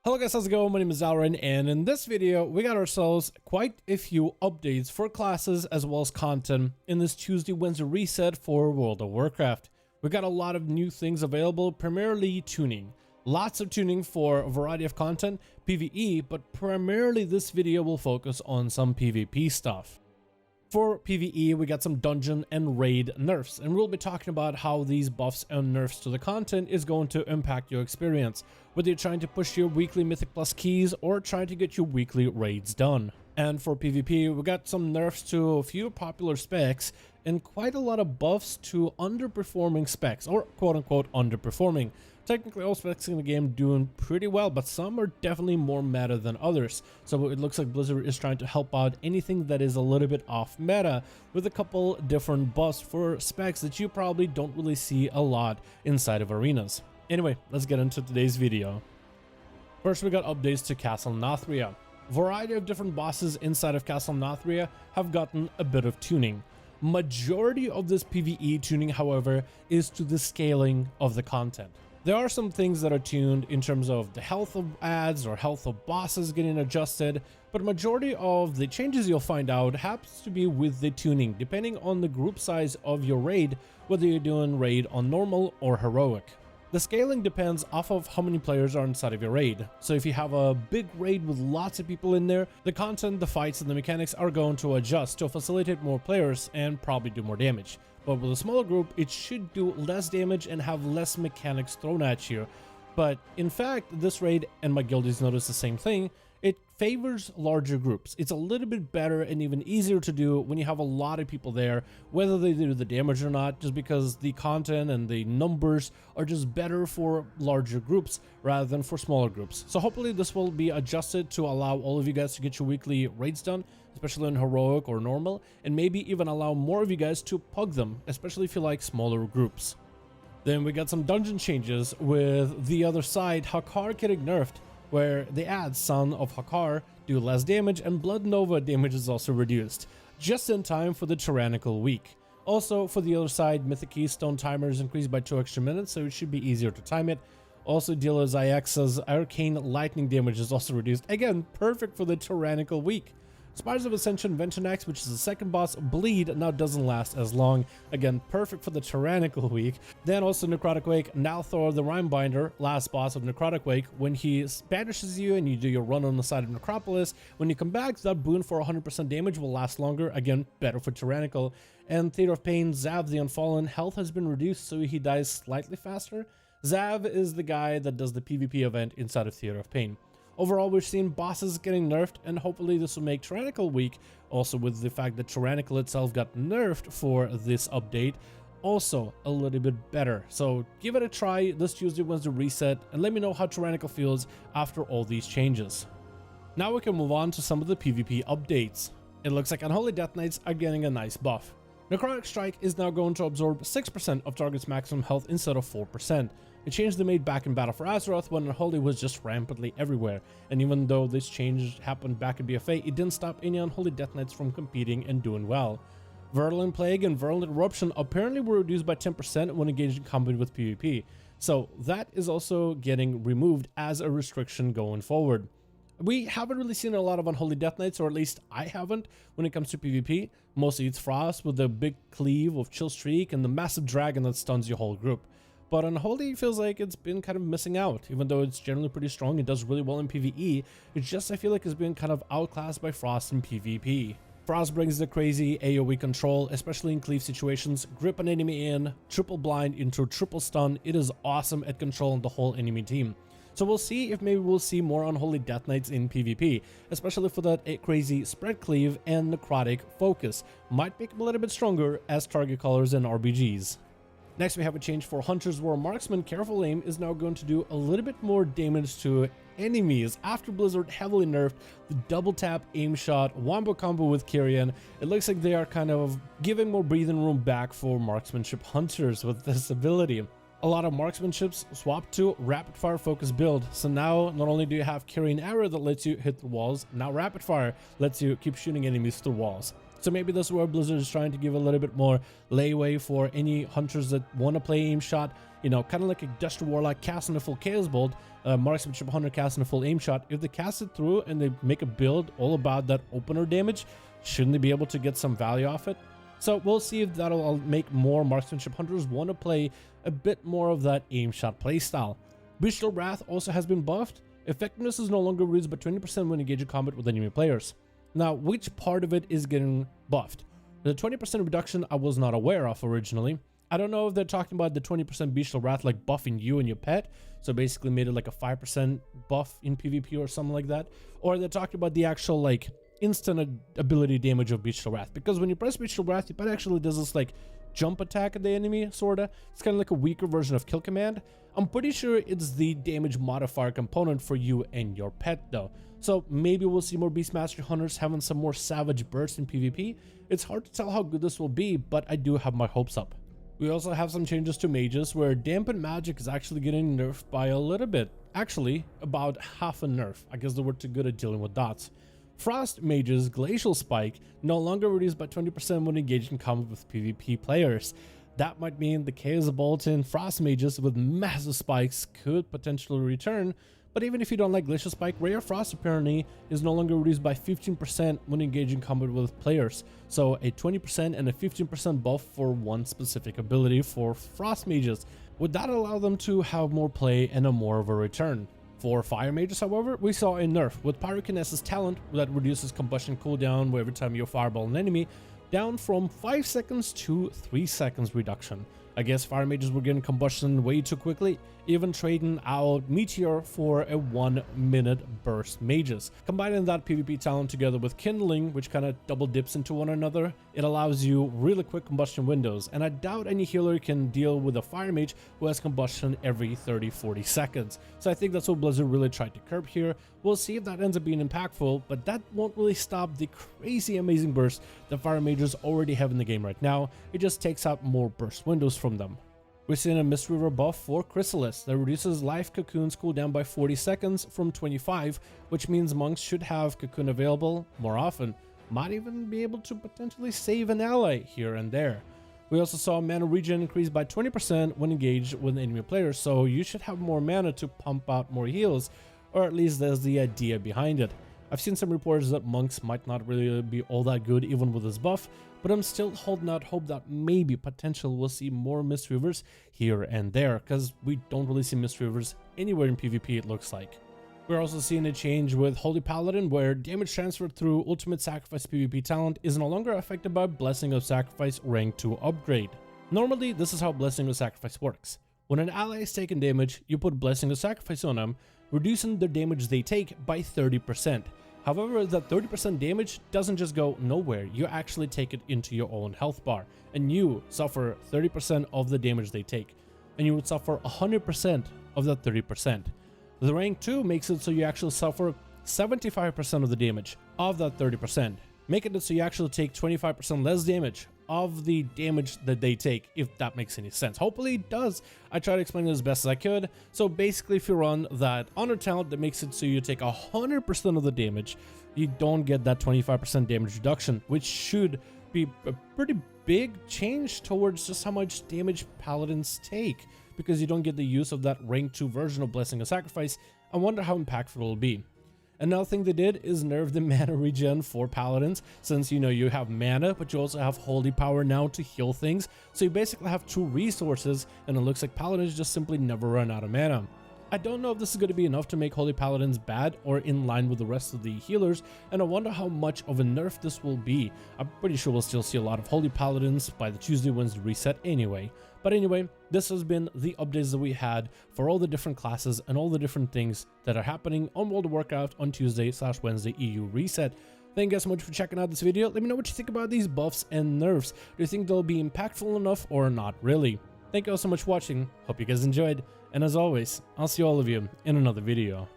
Hello guys, how's it going? My name is Dalaran, and in this video we got ourselves quite a few updates for classes as well as content in this Tuesday Wednesday reset for World of Warcraft. We got a lot of new things available, primarily tuning. Lots of tuning for a variety of content, PvE, but primarily this video will focus on some PvP stuff. For PvE, we got some dungeon and raid nerfs, and we'll be talking about how these buffs and nerfs to the content is going to impact your experience, whether you're trying to push your weekly Mythic Plus keys or trying to get your weekly raids done. And for PvP, we got some nerfs to a few popular specs and quite a lot of buffs to underperforming specs, or quote-unquote underperforming. Technically all specs in the game doing pretty well, but some are definitely more meta than others. So it looks like Blizzard is trying to help out anything that is a little bit off meta with a couple different buffs for specs that you probably don't really see a lot inside of arenas. Anyway, let's get into today's video. First, we got updates to Castle Nathria. Variety of different bosses inside of Castle Nathria have gotten a bit of tuning. Majority of this PvE tuning, however, is to the scaling of the content. There are some things that are tuned in terms of the health of adds or health of bosses getting adjusted, but majority of the changes you'll find out happens to be with the tuning, depending on the group size of your raid, whether you're doing raid on normal or heroic. The scaling depends off of how many players are inside of your raid. So if you have a big raid with lots of people in there, the content, the fights, and the mechanics are going to adjust to facilitate more players and probably do more damage. But with a smaller group, it should do less damage and have less mechanics thrown at you. But in fact, this raid, and my guildies noticed the same thing, it favors larger groups. It's a little bit better and even easier to do when you have a lot of people there, whether they do the damage or not, just because the content and the numbers are just better for larger groups rather than for smaller groups. So hopefully this will be adjusted to allow all of you guys to get your weekly raids done, especially in heroic or normal, and maybe even allow more of you guys to pug them, especially if you like smaller groups. Then we got some dungeon changes with the other side, Hakar getting nerfed, where they add Son of Hakar do less damage and Blood Nova damage is also reduced, just in time for the Tyrannical week. Also, for the other side, Mythic Keystone timer is increased by 2 extra minutes, so it should be easier to time it. Also, Dealer Zyxa's Arcane Lightning damage is also reduced, again, perfect for the Tyrannical week. Spires of Ascension Vengeance, which is the second boss, Bleed, now doesn't last as long. Again, perfect for the Tyrannical week. Then also Necrotic Wake, now Thor the Rhymebinder, last boss of Necrotic Wake. When he banishes you and you do your run on the side of Necropolis, when you come back, that boon for 100% damage will last longer. Again, better for Tyrannical. And Theater of Pain, Zav the Unfallen, health has been reduced so he dies slightly faster. Zav is the guy that does the PvP event inside of Theater of Pain. Overall, we're seeing bosses getting nerfed, and hopefully this will make Tyrannical week, also with the fact that Tyrannical itself got nerfed for this update, also a little bit better. So give it a try this Tuesday Wednesday reset, and let me know how Tyrannical feels after all these changes. Now we can move on to some of the PvP updates. It looks like Unholy Death Knights are getting a nice buff. Necrotic Strike is now going to absorb 6% of target's maximum health instead of 4%. A change they made back in Battle for Azeroth when Unholy was just rampantly everywhere, and even though this change happened back in BFA, it didn't stop any Unholy Death Knights from competing and doing well. Virulent Plague and Virulent Eruption apparently were reduced by 10% when engaged in combat with PvP, so that is also getting removed as a restriction going forward. We haven't really seen a lot of Unholy Death Knights, or at least I haven't, when it comes to PvP. Mostly it's Frost with the big cleave of Chill Streak and the massive dragon that stuns your whole group. But Unholy feels like it's been kind of missing out, even though it's generally pretty strong. It does really well in PvE. It's just I feel like it's been kind of outclassed by Frost in PvP. Frost brings the crazy AoE control, especially in cleave situations. Grip an enemy in, triple blind into triple stun. It is awesome at controlling the whole enemy team. So we'll see if maybe we'll see more Unholy Death Knights in PvP, especially for that crazy spread cleave and necrotic focus. Might make them a little bit stronger as target colors and RBGs. Next, we have a change for Hunters, where Marksman Careful Aim is now going to do a little bit more damage to enemies after Blizzard heavily nerfed the double tap aim shot wombo combo with Kyrian. It looks like they are kind of giving more breathing room back for Marksmanship Hunters with this ability. A lot of marksmanships swapped to rapid fire focus build, so now not only do you have Kyrian Arrow that lets you hit the walls, now rapid fire lets you keep shooting enemies through walls. So maybe this is where Blizzard is trying to give a little bit more leeway for any hunters that want to play aim shot. You know, kind of like a Duster Warlock casting a full Chaos Bolt, Marksmanship Hunter casting a full aim shot. If they cast it through and they make a build all about that opener damage, shouldn't they be able to get some value off it? So we'll see if that'll make more Marksmanship Hunters want to play a bit more of that aim shot playstyle. Bestial Wrath also has been buffed. Effectiveness is no longer reduced by 20% when engaging combat with enemy players. Now, which part of it is getting buffed? The 20% reduction I was not aware of originally. I don't know if they're talking about the 20% Bestial Wrath like buffing you and your pet, so basically made it like a 5% buff in PvP or something like that, or they're talking about the actual like instant ability damage of Bestial Wrath, because when you press Bestial Wrath, your pet actually does this like jump attack at the enemy, sorta. It's kind of like a weaker version of Kill Command. I'm pretty sure it's the damage modifier component for you and your pet though. So maybe we'll see more Beastmaster Hunters having some more savage bursts in PvP. It's hard to tell how good this will be, but I do have my hopes up. We also have some changes to mages where Dampen Magic is actually getting nerfed by a little bit. Actually, about half a nerf. I guess they were too good at dealing with dots. Frost Mage's Glacial Spike no longer reduced by 20% when engaging combat with PvP players. That might mean the Chaos Bolt and Frost Mages with massive spikes could potentially return, but even if you don't like Glacial Spike, Ray of Frost apparently is no longer reduced by 15% when engaging combat with players. So a 20% and a 15% buff for one specific ability for Frost Mages. Would that allow them to have more play and a more of a return? For Fire Mages, however, we saw a nerf with Pyrokinesis talent that reduces combustion cooldown every time you fireball an enemy, down from 5 seconds to 3 seconds reduction. I guess Fire Mages were getting combustion way too quickly, even trading out Meteor for a 1-minute burst mages. Combining that PvP talent together with Kindling, which kind of double dips into one another, it allows you really quick combustion windows, and I doubt any healer can deal with a Fire Mage who has combustion every 30-40 seconds. So I think that's what Blizzard really tried to curb here. We'll see if that ends up being impactful, but that won't really stop the crazy amazing burst that Fire Mages already have in the game right now. It just takes out more burst windows from them. We're seeing a Mistweaver buff for Chrysalis that reduces life cocoons cooldown by 40 seconds from 25, which means monks should have cocoon available more often. Might even be able to potentially save an ally here and there. We also saw mana regen increase by 20% when engaged with enemy players, so you should have more mana to pump out more heals, or at least there's the idea behind it. I've seen some reports that monks might not really be all that good even with this buff, but I'm still holding out hope that maybe potential we'll see more Mistweavers here and there, because we don't really see Mistweavers anywhere in PvP it looks like. We're also seeing a change with Holy Paladin where damage transferred through Ultimate Sacrifice PvP talent is no longer affected by Blessing of Sacrifice rank 2 upgrade. Normally, this is how Blessing of Sacrifice works. When an ally is taking damage, you put Blessing of Sacrifice on them, reducing the damage they take by 30%. However, that 30% damage doesn't just go nowhere, you actually take it into your own health bar, and you suffer 30% of the damage they take, and you would suffer 100% of that 30%. The rank 2 makes it so you actually suffer 75% of the damage of that 30%, making it so you actually take 25% less damage of the damage that they take, if that makes any sense. Hopefully it does. I try to explain it as best as I could. So basically, if you run that honor talent that makes it so you take 100% of the damage, you don't get that 25% damage reduction, which should be a pretty big change towards just how much damage paladins take, because you don't get the use of that rank 2 version of Blessing of Sacrifice. I wonder how impactful it will be. Another thing they did is nerf the mana regen for paladins, since you have mana, but you also have holy power now to heal things, so you basically have 2 resources, and it looks like paladins just simply never run out of mana. I don't know if this is going to be enough to make holy paladins bad or in line with the rest of the healers, and I wonder how much of a nerf this will be. I'm pretty sure we'll still see a lot of holy paladins by the Tuesday Wednesday reset anyway. But anyway, this has been the updates that we had for all the different classes and all the different things that are happening on World of Warcraft on Tuesday/Wednesday EU reset. Thank you guys so much for checking out this video. Let me know what you think about these buffs and nerfs. Do you think they'll be impactful enough or not really? Thank you all so much for watching. Hope you guys enjoyed. And as always, I'll see all of you in another video.